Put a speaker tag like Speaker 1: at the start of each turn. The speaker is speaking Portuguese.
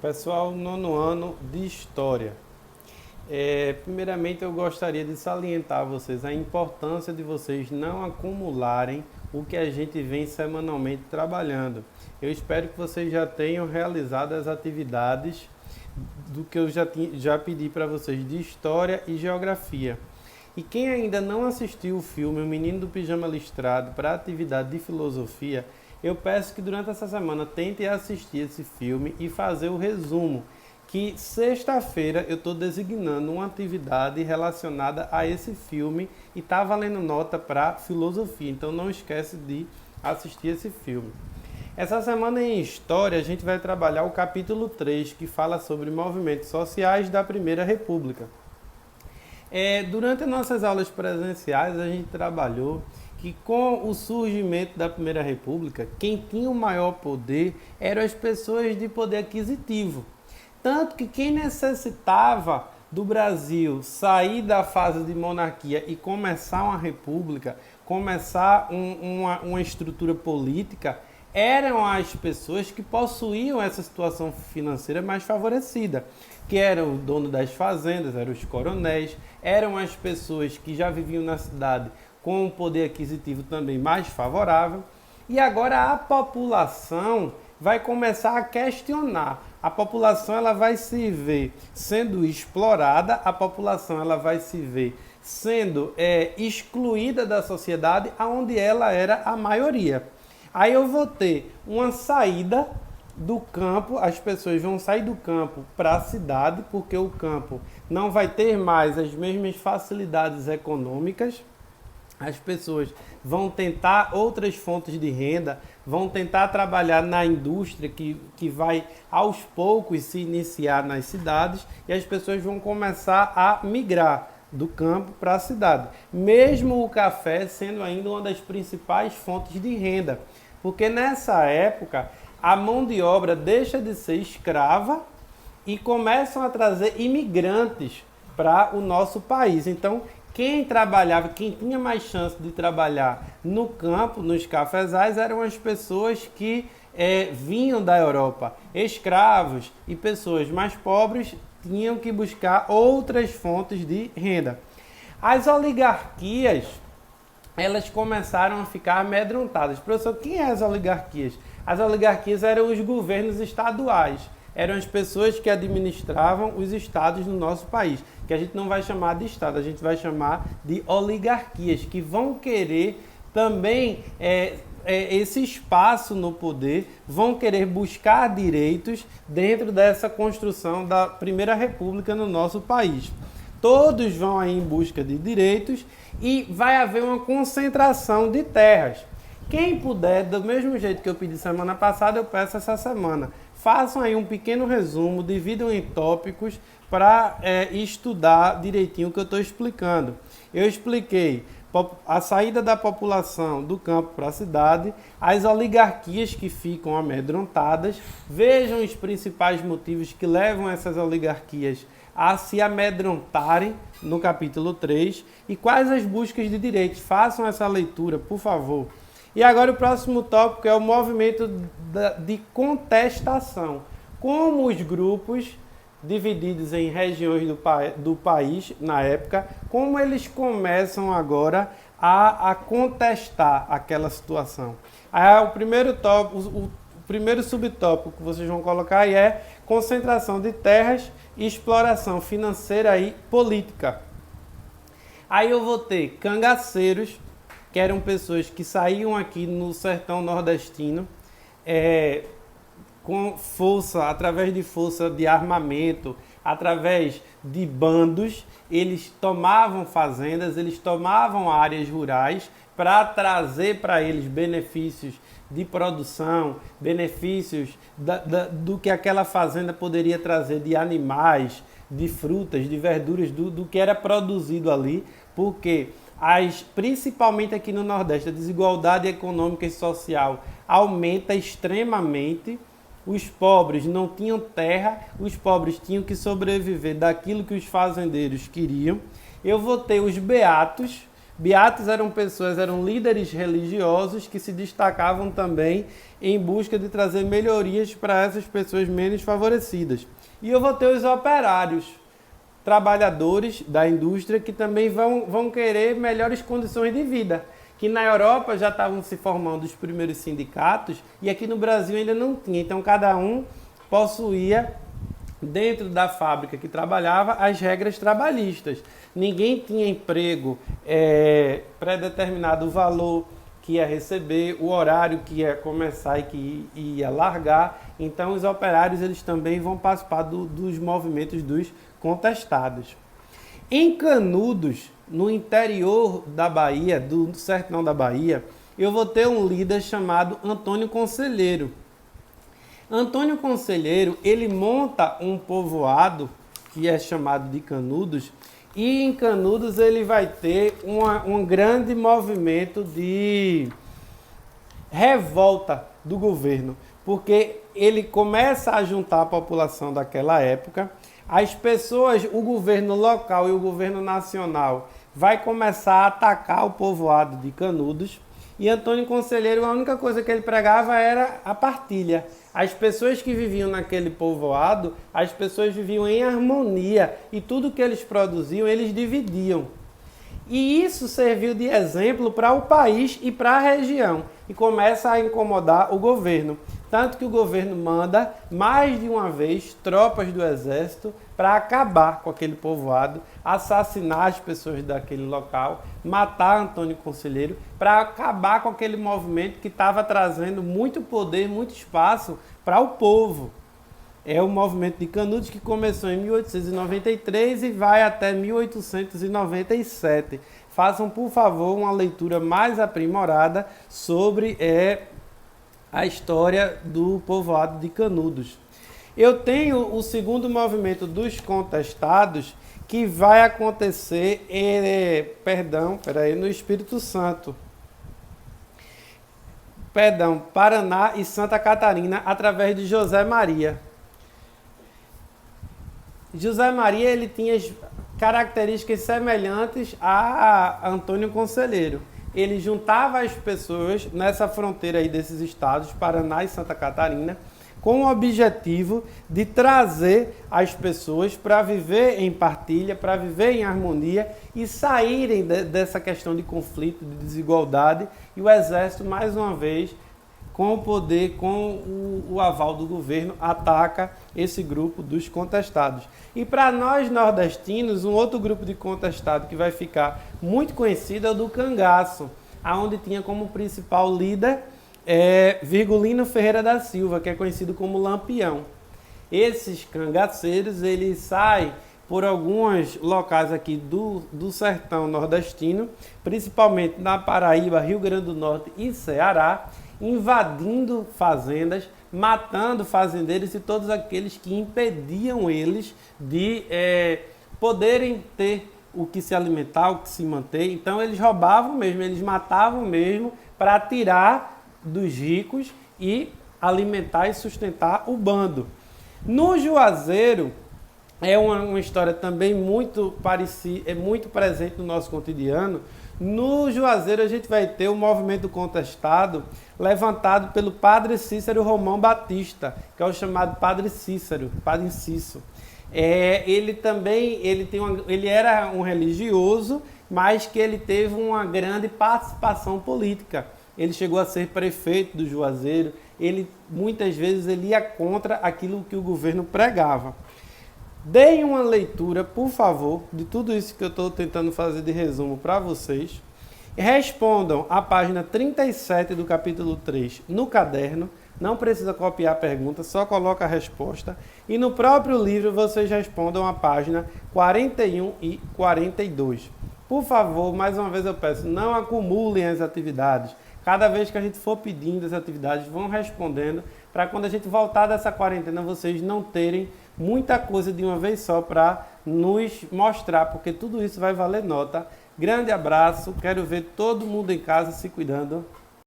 Speaker 1: Pessoal, nono ano de História. Primeiramente, eu gostaria de salientar a vocês a importância de vocês não acumularem o que a gente vem semanalmente trabalhando. Eu espero que vocês já tenham realizado as atividades do que eu já pedi para vocês de História e Geografia. E quem ainda não assistiu o filme O Menino do Pijama Listrado para a atividade de Filosofia, eu peço que durante essa semana tente assistir esse filme e fazer o resumo, que sexta-feira eu estou designando uma atividade relacionada a esse filme e está valendo nota para filosofia, então não esquece de assistir esse filme. Essa semana em História a gente vai trabalhar o capítulo 3, que fala sobre movimentos sociais da Primeira República. Durante as nossas aulas presenciais a gente trabalhou que com o surgimento da Primeira República, quem tinha o maior poder eram as pessoas de poder aquisitivo. Tanto que quem necessitava do Brasil sair da fase de monarquia e começar uma república, começar uma estrutura política, eram as pessoas que possuíam essa situação financeira mais favorecida, que eram o dono das fazendas, eram os coronéis, eram as pessoas que já viviam na cidade com um poder aquisitivo também mais favorável. E agora a população vai começar a questionar. A população ela vai se ver sendo explorada, a população ela vai se ver sendo excluída da sociedade, onde ela era a maioria. Aí eu vou ter uma saída do campo, as pessoas vão sair do campo para a cidade, porque o campo não vai ter mais as mesmas facilidades econômicas. As pessoas vão tentar outras fontes de renda, vão tentar trabalhar na indústria que vai aos poucos se iniciar nas cidades, e as pessoas vão começar a migrar do campo para a cidade. Mesmo o café sendo ainda uma das principais fontes de renda, porque nessa época a mão de obra deixa de ser escrava e começam a trazer imigrantes para o nosso país. Então, quem trabalhava, quem tinha mais chance de trabalhar no campo, nos cafezais, eram as pessoas que vinham da Europa. Escravos e pessoas mais pobres tinham que buscar outras fontes de renda. As oligarquias, elas começaram a ficar amedrontadas. Professor, quem é as oligarquias? As oligarquias eram os governos estaduais. Eram as pessoas que administravam os estados no nosso país, que a gente não vai chamar de estado, a gente vai chamar de oligarquias, que vão querer também esse espaço no poder, vão querer buscar direitos dentro dessa construção da Primeira República no nosso país. Todos vão aí em busca de direitos e vai haver uma concentração de terras. Quem puder, do mesmo jeito que eu pedi semana passada, eu peço essa semana. Façam aí um pequeno resumo, dividam em tópicos para estudar direitinho o que eu estou explicando. Eu expliquei a saída da população do campo para a cidade, as oligarquias que ficam amedrontadas, vejam os principais motivos que levam essas oligarquias a se amedrontarem no capítulo 3 e quais as buscas de direitos. Façam essa leitura, por favor. E agora o próximo tópico é o movimento de contestação. Como os grupos divididos em regiões do país, na época, como eles começam agora a contestar aquela situação. Aí, o primeiro subtópico que vocês vão colocar aí é concentração de terras e exploração financeira e política. Aí eu vou ter cangaceiros, que eram pessoas que saíam aqui no sertão nordestino com força, através de força de armamento, através de bandos, eles tomavam fazendas, eles tomavam áreas rurais para trazer para eles benefícios de produção, benefícios do que aquela fazenda poderia trazer de animais, de frutas, de verduras, do que era produzido ali, porque principalmente aqui no Nordeste, a desigualdade econômica e social aumenta extremamente. Os pobres não tinham terra, os pobres tinham que sobreviver daquilo que os fazendeiros queriam. Eu vou ter os beatos. Beatos eram pessoas, eram líderes religiosos que se destacavam também em busca de trazer melhorias para essas pessoas menos favorecidas. E eu vou ter os operários, trabalhadores da indústria que também vão querer melhores condições de vida. Que na Europa já estavam se formando os primeiros sindicatos e aqui no Brasil ainda não tinha. Então cada um possuía, dentro da fábrica que trabalhava, as regras trabalhistas. Ninguém tinha emprego pré-determinado, o valor que ia receber, o horário que ia começar e que ia largar. Então os operários eles também vão participar dos movimentos dos contestados. Em Canudos, no interior da Bahia, do sertão da Bahia, eu vou ter um líder chamado Antônio Conselheiro. Antônio Conselheiro, ele monta um povoado que é chamado de Canudos, e em Canudos ele vai ter um grande movimento de revolta do governo, porque ele começa a juntar a população daquela época, as pessoas, o governo local e o governo nacional vai começar a atacar o povoado de Canudos, e Antônio Conselheiro, a única coisa que ele pregava era a partilha. As pessoas que viviam naquele povoado, as pessoas viviam em harmonia e tudo que eles produziam, eles dividiam. E isso serviu de exemplo para o país e para a região e começa a incomodar o governo. Tanto que o governo manda mais de uma vez tropas do exército para acabar com aquele povoado, assassinar as pessoas daquele local, matar Antônio Conselheiro, para acabar com aquele movimento que estava trazendo muito poder, muito espaço para o povo. É o movimento de Canudos que começou em 1893 e vai até 1897. Façam, por favor, uma leitura mais aprimorada sobre a história do povoado de Canudos. Eu tenho o segundo movimento dos contestados que vai acontecer no Espírito Santo. Paraná e Santa Catarina, através de José Maria. José Maria ele tinha características semelhantes a Antônio Conselheiro. Ele juntava as pessoas nessa fronteira aí desses estados, Paraná e Santa Catarina, com o objetivo de trazer as pessoas para viver em partilha, para viver em harmonia e saírem dessa questão de conflito, de desigualdade. E o Exército, mais uma vez, com o poder, com o aval do governo, ataca esse grupo dos contestados. E para nós nordestinos, um outro grupo de contestado que vai ficar muito conhecido é o do cangaço, onde tinha como principal líder Virgulino Ferreira da Silva, que é conhecido como Lampião. Esses cangaceiros, eles saem por alguns locais aqui do sertão nordestino, principalmente na Paraíba, Rio Grande do Norte e Ceará, invadindo fazendas, matando fazendeiros e todos aqueles que impediam eles de poderem ter o que se alimentar, o que se manter. Então eles roubavam mesmo, eles matavam mesmo para tirar dos ricos e alimentar e sustentar o bando. No Juazeiro, é uma história também muito parecida, é muito presente no nosso cotidiano. No Juazeiro a gente vai ter o movimento contestado levantado pelo Padre Cícero Romão Batista, que é o chamado Padre Cícero, Padre Inciso. Ele era um religioso, mas que ele teve uma grande participação política. Ele chegou a ser prefeito do Juazeiro, muitas vezes ele ia contra aquilo que o governo pregava. Deem uma leitura, por favor, de tudo isso que eu estou tentando fazer de resumo para vocês. E respondam a página 37 do capítulo 3 no caderno. Não precisa copiar a pergunta, só coloca a resposta. E no próprio livro vocês respondam a página 41 e 42. Por favor, mais uma vez eu peço, não acumulem as atividades. Cada vez que a gente for pedindo as atividades, vão respondendo, para quando a gente voltar dessa quarentena, vocês não terem muita coisa de uma vez só para nos mostrar, porque tudo isso vai valer nota. Grande abraço, quero ver todo mundo em casa se cuidando.